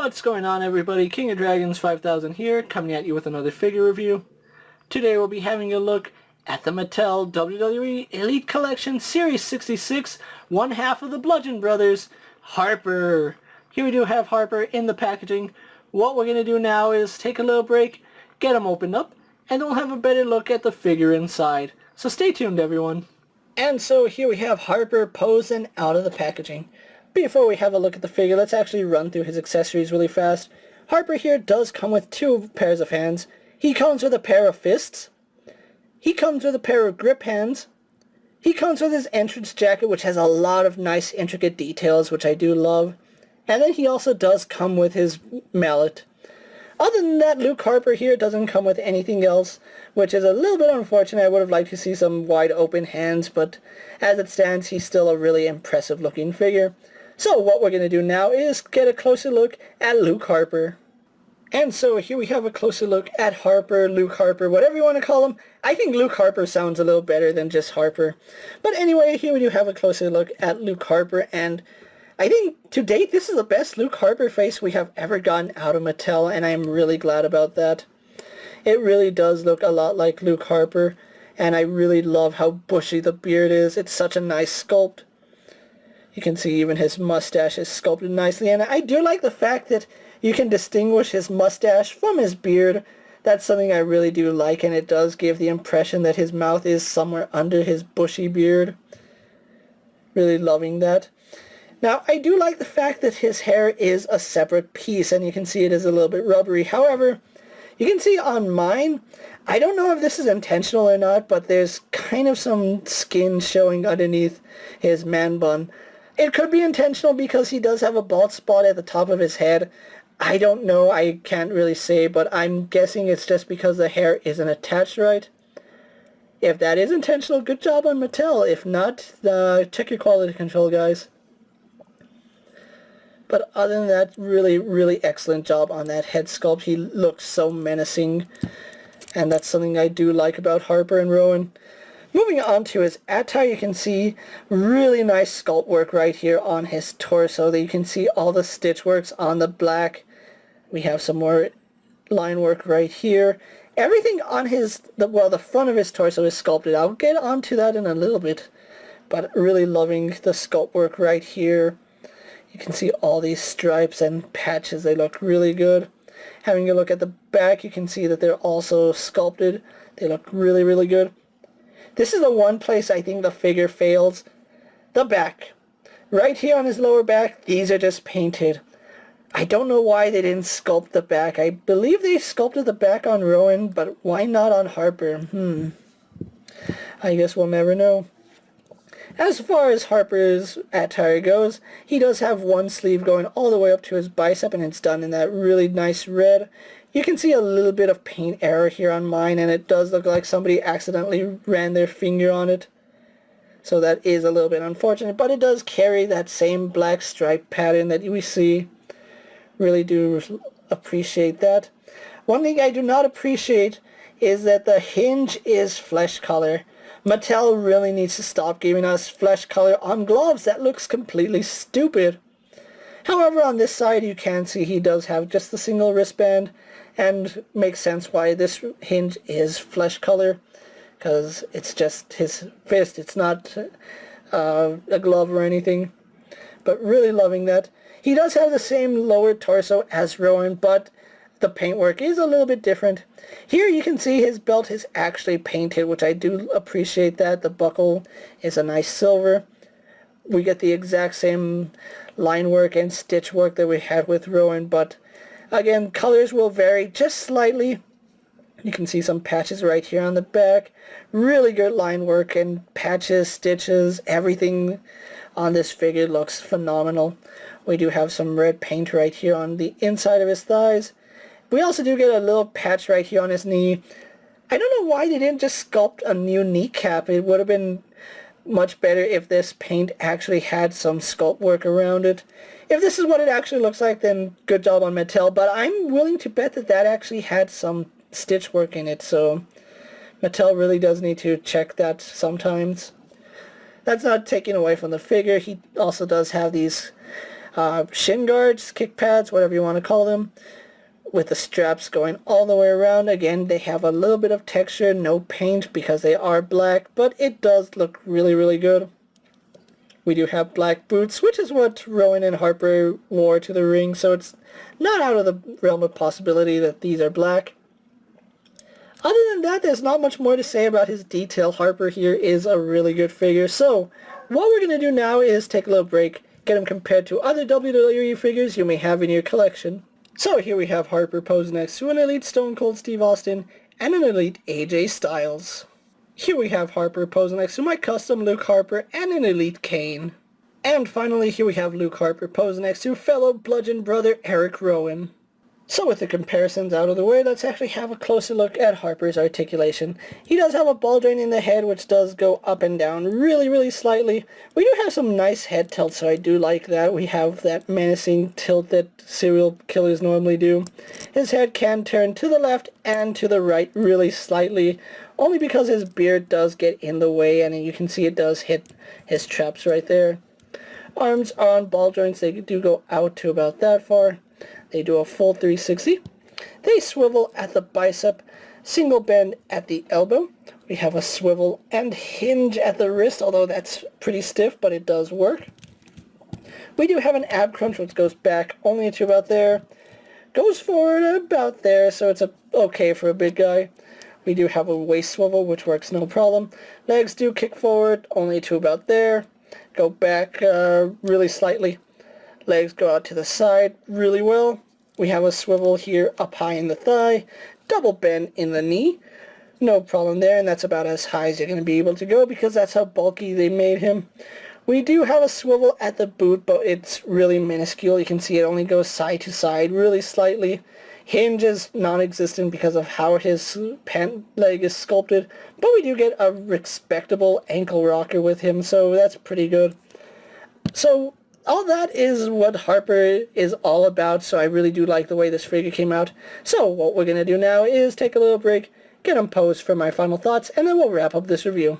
What's going on, everybody? King of Dragons 5000 here, coming at you with another figure review. Today we'll be having a look at the Mattel WWE Elite Collection Series 66, one half of the Bludgeon Brothers, Harper. Here we do have Harper in the packaging. What we're going to do now is take a little break, get them opened up, and then we'll have a better look at the figure inside. So stay tuned, everyone. And so here we have Harper posing out of the packaging. Before we have a look at the figure, let's actually run through his accessories really fast. Harper here does come with two pairs of hands. He comes with a pair of fists. He comes with a pair of grip hands. He comes with his entrance jacket, which has a lot of nice intricate details, which I do love. And then he also does come with his mallet. Other than that, Luke Harper here doesn't come with anything else, which is a little bit unfortunate. I would have liked to see some wide open hands, but as it stands, he's still a really impressive looking figure. So what we're going to do now is get a closer look at Luke Harper. And so here we have a closer look at Harper, Luke Harper, whatever you want to call him. I think Luke Harper sounds a little better than just Harper. But anyway, here we do have a closer look at Luke Harper, and I think to date this is the best Luke Harper face we have ever gotten out of Mattel, and I'm really glad about that. It really does look a lot like Luke Harper, and I really love how bushy the beard is. It's such a nice sculpt. You can see even his mustache is sculpted nicely, and I do like the fact that you can distinguish his mustache from his beard. That's something I really do like, and it does give the impression that his mouth is somewhere under his bushy beard. Really loving that. Now, I do like the fact that his hair is a separate piece, and you can see it is a little bit rubbery. However, you can see on mine, I don't know if this is intentional or not, but there's kind of some skin showing underneath his man bun. It could be intentional because he does have a bald spot at the top of his head. I don't know, I can't really say, but I'm guessing it's just because the hair isn't attached right. If that is intentional, good job on Mattel. If not, check your quality control, guys. But other than that, really excellent job on that head sculpt. He looks so menacing, and that's something I do like about Harper and Rowan. Moving on to his attire, you can see really nice sculpt work right here on his torso. That you can see all the stitch works on the black. We have some more line work right here. Everything on the front of his torso is sculpted. I'll get onto that in a little bit, but really loving the sculpt work right here. You can see all these stripes and patches. They look really good. Having a look at the back, you can see that they're also sculpted. They look really good. This is the one place I think the figure fails. The back. Right here on his lower back, these are just painted. I don't know why they didn't sculpt the back. I believe they sculpted the back on Rowan, but why not on Harper? I guess we'll never know. As far as Harper's attire goes, he does have one sleeve going all the way up to his bicep, and it's done in that really nice red. You can see a little bit of paint error here on mine, and it does look like somebody accidentally ran their finger on it. So that is a little bit unfortunate, but it does carry that same black stripe pattern that we see. Really do appreciate that. One thing I do not appreciate is that the hinge is flesh color. Mattel really needs to stop giving us flesh color on gloves. That looks completely stupid. However, on this side you can see he does have just the single wristband, and makes sense why this hinge is flesh color, because it's just his fist. It's not a glove or anything. But really loving that. He does have the same lower torso as Rowan, but the paintwork is a little bit different. Here you can see his belt is actually painted, which I do appreciate that. The buckle is a nice silver. We get the exact same line work and stitch work that we had with Rowan, but again, colors will vary just slightly. You can see some patches right here on the back. Really good line work and patches, stitches, everything on this figure looks phenomenal. We do have some red paint right here on the inside of his thighs. We also do get a little patch right here on his knee. I don't know why they didn't just sculpt a new kneecap. It would have been much better if this paint actually had some sculpt work around it. If this is what it actually looks like, then good job on Mattel, but I'm willing to bet that that actually had some stitch work in it, so Mattel really does need to check that sometimes. That's not taken away from the figure. He also does have these shin guards, kick pads, whatever you want to call them, with the straps going all the way around. Again, they have a little bit of texture, no paint because they are black, but it does look really, really good. We do have black boots, which is what Rowan and Harper wore to the ring, so it's not out of the realm of possibility that these are black. Other than that, there's not much more to say about his detail. Harper here is a really good figure. So, what we're going to do now is take a little break, get him compared to other WWE figures you may have in your collection. So here we have Harper posed next to an Elite Stone Cold Steve Austin and an Elite AJ Styles. Here we have Harper posed next to my custom Luke Harper and an Elite Kane. And finally, here we have Luke Harper posed next to fellow Bludgeon brother Eric Rowan. So with the comparisons out of the way, let's actually have a closer look at Harper's articulation. He does have a ball joint in the head, which does go up and down really, really slightly. We do have some nice head tilts, so I do like that. We have that menacing tilt that serial killers normally do. His head can turn to the left and to the right really slightly, only because his beard does get in the way, and you can see it does hit his traps right there. Arms are on ball joints. They do go out to about that far. They do a full 360. They swivel at the bicep, single bend at the elbow. We have a swivel and hinge at the wrist, although that's pretty stiff, but it does work. We do have an ab crunch, which goes back only to about there. Goes forward about there, so it's okay for a big guy. We do have a waist swivel, which works no problem. Legs do kick forward only to about there. Go back really slightly. Legs go out to the side really well. We have a swivel here up high in the thigh. Double bend in the knee. No problem there, and that's about as high as you're going to be able to go because that's how bulky they made him. We do have a swivel at the boot, but it's really minuscule. You can see it only goes side to side really slightly. Hinge is non-existent because of how his pant leg is sculpted, but we do get a respectable ankle rocker with him, so that's pretty good. So all that is what Harper is all about, so I really do like the way this figure came out. So what we're going to do now is take a little break, get him posed for my final thoughts, and then we'll wrap up this review.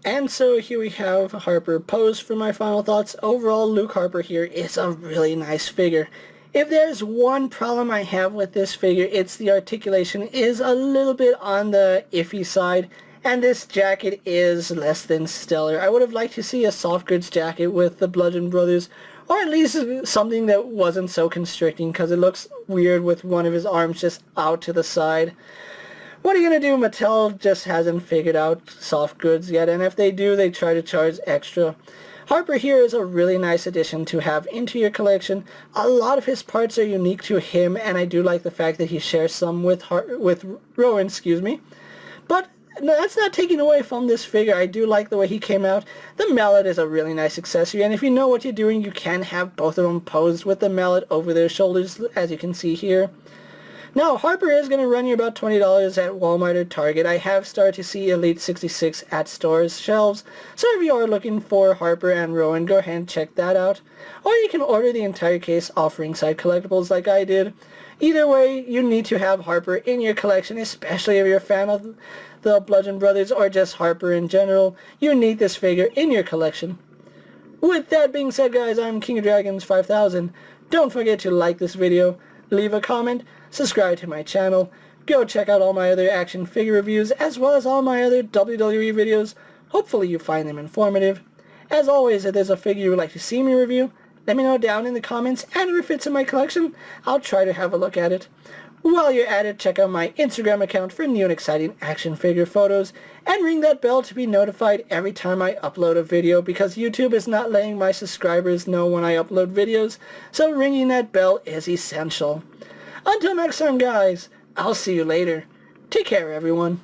And so here we have Harper posed for my final thoughts. Overall, Luke Harper here is a really nice figure. If there's one problem I have with this figure, it's the articulation is a little bit on the iffy side, and this jacket is less than stellar. I would have liked to see a soft goods jacket with the Bludgeon Brothers, or at least something that wasn't so constricting, because it looks weird with one of his arms just out to the side. What are you going to do? Mattel just hasn't figured out soft goods yet, and if they do, they try to charge extra. Harper here is a really nice addition to have into your collection. A lot of his parts are unique to him, and I do like the fact that he shares some with Rowan, But that's not taking away from this figure. I do like the way he came out. The mallet is a really nice accessory, and if you know what you're doing, you can have both of them posed with the mallet over their shoulders, as you can see here. Now, Harper is going to run you about $20 at Walmart or Target. I have started to see Elite 66 at stores' shelves, so if you are looking for Harper and Rowan, go ahead and check that out. Or you can order the entire case off Ringside Collectibles like I did. Either way, you need to have Harper in your collection, especially if you're a fan of the Bludgeon Brothers or just Harper in general. You need this figure in your collection. With that being said, guys, I'm King of Dragons 5000. Don't forget to like this video, leave a comment, subscribe to my channel, go check out all my other action figure reviews as well as all my other WWE videos. Hopefully you find them informative. As always, if there's a figure you would like to see me review, let me know down in the comments, and if it fits in my collection, I'll try to have a look at it. While you're at it, check out my Instagram account for new and exciting action figure photos, and ring that bell to be notified every time I upload a video, because YouTube is not letting my subscribers know when I upload videos, so ringing that bell is essential. Until next time, guys, I'll see you later. Take care, everyone.